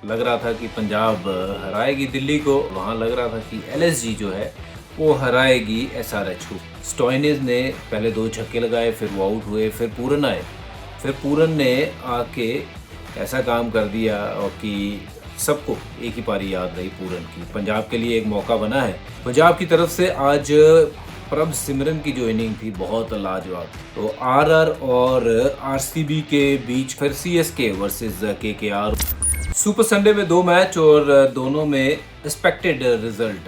लग रहा था कि पंजाब हराएगी दिल्ली को, वहाँ लग रहा था कि एलएसजी जो है वो हराएगी एसआरएच को। स्टोइनिस ने पहले 2 छक्के लगाए, फिर वो आउट हुए, फिर पूरन आए, फिर पूरन ने आके ऐसा काम कर दिया और कि सबको एक ही पारी याद रही पूरन की। पंजाब के लिए एक मौका बना है। पंजाब की तरफ से आज प्रभ सिमरन की जो इनिंग थी बहुत लाजवाब। तो आरआर और आरसीबी के बीच फिर CSK versus KKR. Super Sunday में 2 मैच और दोनों में एक्सपेक्टेड रिजल्ट।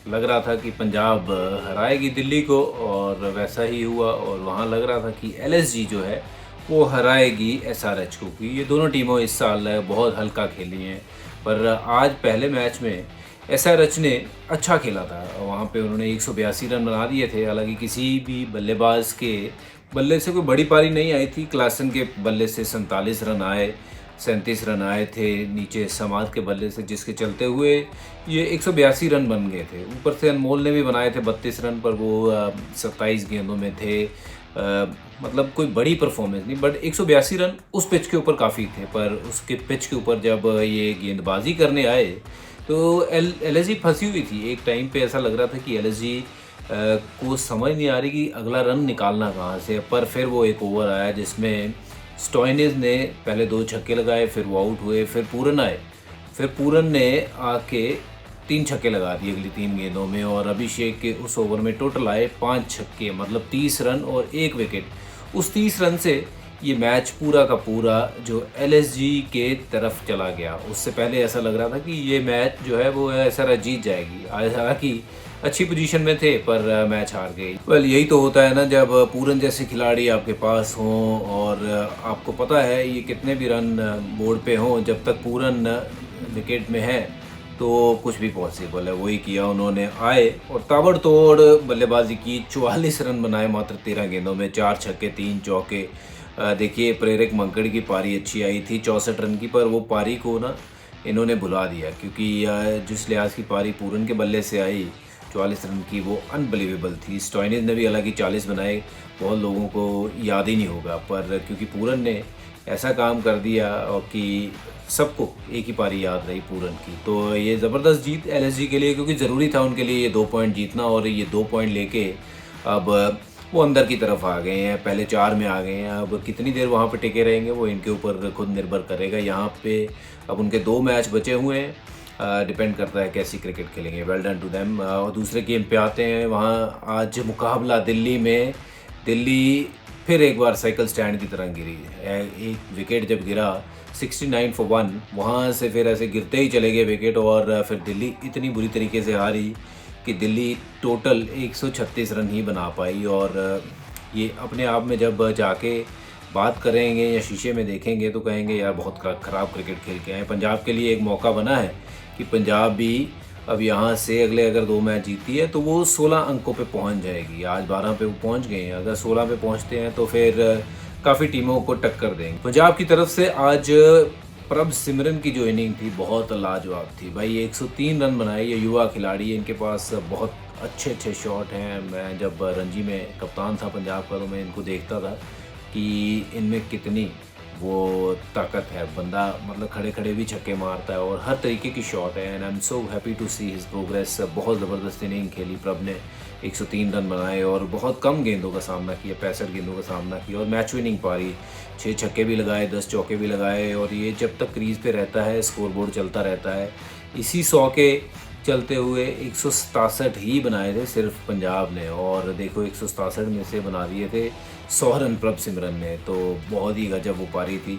लग रहा था कि पंजाब हराएगी दिल्ली को और वैसा ही हुआ। और वहाँ लग रहा था कि एलएसजी जो है वो हराएगी एसआरएच को, क्योंकि ये दोनों टीमों इस साल बहुत हल्का खेली हैं। पर आज पहले मैच में एसआरएच ने अच्छा खेला था। वहाँ पे उन्होंने 182 रन बना दिए थे। हालांकि किसी भी बल्लेबाज के बल्ले से कोई बड़ी पारी नहीं आई थी। क्लासन के बल्ले से 47 रन आए, 37 रन आए थे नीचे समाज के बल्ले से, जिसके चलते हुए ये 182 रन बन गए थे। ऊपर से अनमोल ने भी बनाए थे 32 रन, पर वो 27 गेंदों में थे। मतलब कोई बड़ी परफॉर्मेंस नहीं, बट 182 रन उस पिच के ऊपर काफ़ी थे। पर उसके पिच के ऊपर जब ये गेंदबाजी करने आए तो एलएसजी फंसी हुई थी। एक टाइम पे ऐसा लग रहा था कि एलएसजी को समझ नहीं आ रही कि अगला रन निकालना कहाँ से। पर फिर वो एक ओवर आया जिसमें स्टोइनिस ने पहले 2 छक्के लगाए, फिर वो आउट हुए, फिर पूरन आए, फिर पूरन ने आके 3 छक्के लगा दिए अगली 3 गेंदों में। और अभिषेक के उस ओवर में टोटल आए 5 छक्के, मतलब 30 रन और 1 विकेट। उस 30 रन से ये मैच पूरा का पूरा जो एलएसजी के तरफ चला गया। उससे पहले ऐसा लग रहा था कि ये मैच जो है वो एसआरएच जीत जाएगी। हालांकि अच्छी पोजीशन में थे पर मैच हार गई। यही तो होता है ना, जब पूरन जैसे खिलाड़ी आपके पास हों और आपको पता है ये कितने भी रन बोर्ड पे हों, जब तक पूरन विकेट में है तो कुछ भी पॉसिबल है। वही किया उन्होंने। आए और ताबड़तोड़ बल्लेबाजी की, 44 रन बनाए मात्र 13 गेंदों में, 4 छक्के 3 चौके। देखिए प्रेरक मंकड़ की पारी अच्छी आई थी 64 रन की, पर वो पारी को ना इन्होंने भुला दिया, क्योंकि जिस लिहाज की पारी पूरन के बल्ले से आई 44 रन की, वो अनबिलीवेबल थी। स्टोइनिस ने भी हालांकि 40 बनाए, बहुत लोगों को याद ही नहीं होगा, पर क्योंकि पूरन ने ऐसा काम कर दिया और कि सबको एक ही पारी याद रही पूरन की। तो ये ज़बरदस्त जीत एलएसजी के लिए, क्योंकि ज़रूरी था उनके लिए ये 2 पॉइंट जीतना। और ये 2 पॉइंट लेके अब वो अंदर की तरफ आ गए हैं, पहले 4 में आ गए हैं। अब कितनी देर वहाँ पे टिके रहेंगे वो इनके ऊपर खुद निर्भर करेगा। यहाँ पे अब उनके 2 मैच बचे हुए हैं, डिपेंड करता है कैसी क्रिकेट खेलेंगे। Well done to them. और दूसरे गेम पे आते हैं। वहाँ आज मुकाबला दिल्ली में। दिल्ली फिर एक बार साइकिल स्टैंड की तरह गिरी। एक विकेट जब गिरा 69 for 1, वहाँ से फिर ऐसे गिरते ही चले गए विकेट। और फिर दिल्ली इतनी बुरी तरीके से हारी कि दिल्ली टोटल 136 रन ही बना पाई। और ये अपने आप में जब जाके बात करेंगे या शीशे में देखेंगे तो कहेंगे यार बहुत ख़राब क्रिकेट खेल के आए। पंजाब के लिए एक मौका बना है कि पंजाब भी अब यहाँ से अगले अगर 2 मैच जीती है तो वो 16 अंकों पे पहुँच जाएगी। आज 12 पे वो पहुँच गए हैं, अगर 16 पे पहुँचते हैं तो फिर काफ़ी टीमों को टक्कर देंगे। पंजाब की तरफ से आज प्रभ सिमरन की जो इनिंग थी बहुत लाजवाब थी भाई। 103 रन बनाए। ये युवा खिलाड़ी है, इनके पास बहुत अच्छे अच्छे शॉट हैं। मैं जब रणजी में कप्तान था पंजाब का तो मैं इनको देखता था कि इनमें कितनी वो ताकत है। बंदा मतलब खड़े खड़े भी छक्के मारता है और हर तरीके की शॉट है। And I am so happy to see his progress. बहुत ज़बरदस्त इनिंग खेली प्रभ ने, 103 रन बनाए और बहुत कम गेंदों का सामना किया, 65 गेंदों का सामना किया और मैच विनिंग पारी। 6 छक्के भी लगाए, 10 चौके भी लगाए। और ये जब तक क्रीज पे रहता है स्कोर बोर्ड चलता रहता है। इसी 100 के चलते हुए 167 ही बनाए थे सिर्फ पंजाब ने। और देखो 167 में से बना दिए थे 100 रन प्रभ सिमरन ने। तो बहुत ही गजब वो पारी थी।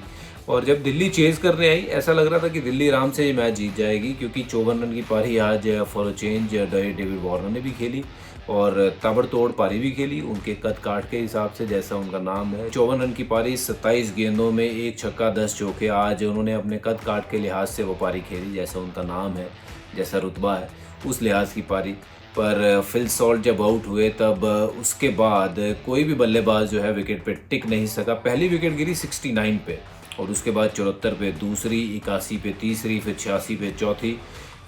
और जब दिल्ली चेज करने आई ऐसा लग रहा था कि दिल्ली आराम से ये मैच जीत जाएगी, क्योंकि 54 रन की पारी आज for a change David Warner ने भी खेली और ताबड़तोड़ पारी भी खेली उनके कद काट के हिसाब से, जैसा उनका नाम है। 54 रन की पारी, 27 गेंदों में 1 छक्का 10 चौके। आज उन्होंने अपने कद काट के लिहाज से वो पारी खेली, जैसा उनका नाम है, जैसा रुतबा है उस लिहाज की पारी। पर फिल सॉल्ट जब आउट हुए तब उसके बाद कोई भी बल्लेबाज जो है विकेट पे टिक नहीं सका। पहली विकेट गिरी 69 पे और उसके बाद 74 पे दूसरी, 81 पे तीसरी, फिर 86 पे चौथी,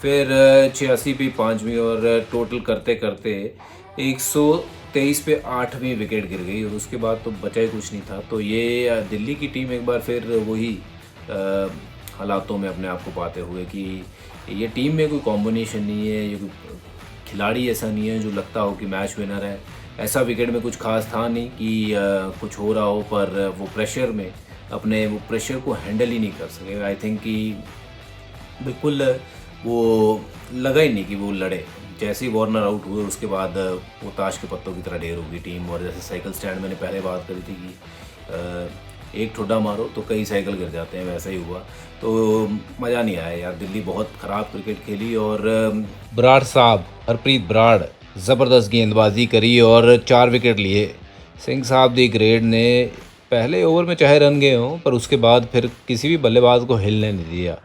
फिर 86 पे 5वीं और टोटल करते करते 123 पे 8वीं विकेट गिर गई। और उसके बाद तो बचा ही कुछ नहीं था। तो ये दिल्ली की टीम एक बार फिर वही हालातों में अपने आप को पाते हुए कि ये टीम में कोई कॉम्बिनेशन नहीं है, ये कोई खिलाड़ी ऐसा नहीं है जो लगता हो कि मैच विनर है। ऐसा विकेट में कुछ खास था नहीं कि कुछ हो रहा हो, पर वो प्रेशर में अपने वो प्रेशर को हैंडल ही नहीं कर सके। आई थिंक कि बिल्कुल वो लगा ही नहीं कि वो लड़े। जैसे ही वार्नर आउट हुए उसके बाद वो ताश के पत्तों की तरह ढेर होगी टीम। और जैसे साइकिल स्टैंड मैंने पहले बात करी थी कि एक ठुड्डा मारो तो कई साइकिल गिर जाते हैं, वैसा ही हुआ। तो मज़ा नहीं आया यार, दिल्ली बहुत ख़राब क्रिकेट खेली। और बराड़ साहब, हरप्रीत बराड़ ज़बरदस्त गेंदबाजी करी और 4 विकेट लिए। सिंह साहब दी ग्रेड ने पहले ओवर में चाहे रन गए हों, पर उसके बाद फिर किसी भी बल्लेबाज को हिलने नहीं दिया।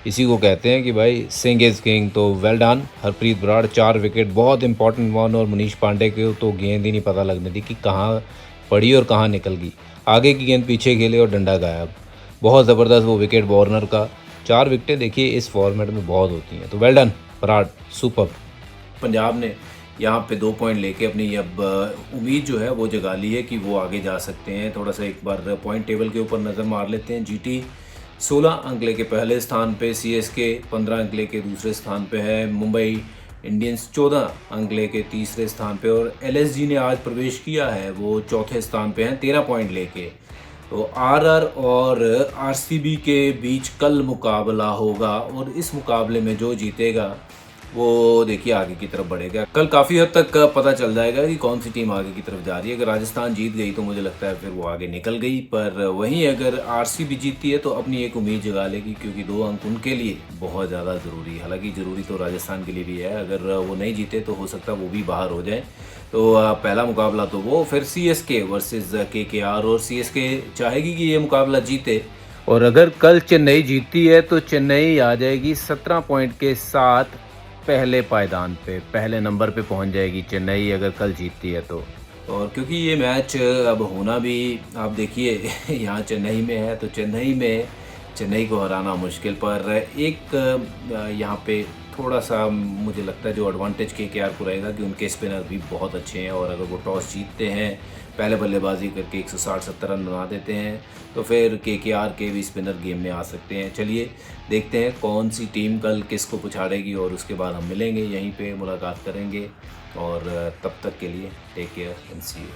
इसी को कहते हैं कि भाई सिंह इज़ किंग। तो well done Harpreet Brar, 4 wicket, बहुत इंपॉर्टेंट वन। और मनीष पांडे को तो गेंद ही नहीं पता लगने दी कि कहाँ पड़ी और कहाँ निकल गई। आगे की गेंद पीछे खेले और डंडा गायब। बहुत ज़बरदस्त वो विकेट वार्नर का। 4 विकेटें देखिए इस फॉर्मेट में बहुत होती हैं। तो well done Brar, super. Punjab ने यहाँ पे 2 पॉइंट लेके अपनी अब उम्मीद जो है वो जगा ली है कि वो आगे जा सकते हैं। थोड़ा सा एक बार पॉइंट टेबल के ऊपर नज़र मार लेते हैं। जीटी 16 अंक लेके पहले स्थान पे, सीएसके 15 अंक लेके दूसरे स्थान पे है, मुंबई इंडियंस 14 अंक लेके तीसरे स्थान पे, और एलएसजी ने आज प्रवेश किया है, वो चौथे स्थान पे हैं 13 पॉइंट लेके। तो आरआर और आरसीबी के बीच कल मुकाबला होगा, और इस मुकाबले में जो जीतेगा वो देखिए आगे की तरफ बढ़ेगा। कल काफ़ी हद तक पता चल जाएगा कि कौन सी टीम आगे की तरफ जा रही है। अगर राजस्थान जीत गई तो मुझे लगता है फिर वो आगे निकल गई, पर वहीं अगर आरसीबी जीतती है तो अपनी एक उम्मीद जगा लेगी, क्योंकि 2 अंक उनके लिए बहुत ज़्यादा ज़रूरी है। हालांकि ज़रूरी तो राजस्थान के लिए भी है, अगर वो नहीं जीते तो हो सकता है वो भी बाहर हो जाए। तो पहला मुकाबला तो वो, फिर सीएसके वर्सेस केकेआर, और सीएसके चाहेगी कि ये मुकाबला जीते। और अगर कल चेन्नई जीतती है तो चेन्नई आ जाएगी 17 पॉइंट के साथ पहले पायदान पे, पहले नंबर पे पहुंच जाएगी चेन्नई अगर कल जीतती है तो। और क्योंकि ये मैच अब होना भी, आप देखिए यहाँ चेन्नई में है, तो चेन्नई को हराना मुश्किल। पर एक यहाँ पे थोड़ा सा मुझे लगता है जो एडवांटेज केकेआर को रहेगा कि उनके स्पिनर भी बहुत अच्छे हैं, और अगर वो टॉस जीतते हैं, पहले बल्लेबाजी करके 160-70 रन बना देते हैं, तो फिर केकेआर के भी स्पिनर गेम में आ सकते हैं। चलिए देखते हैं कौन सी टीम कल किसको पछाड़ेगी, और उसके बाद हम मिलेंगे, यहीं पे मुलाकात करेंगे। और तब तक के लिए take care and see you.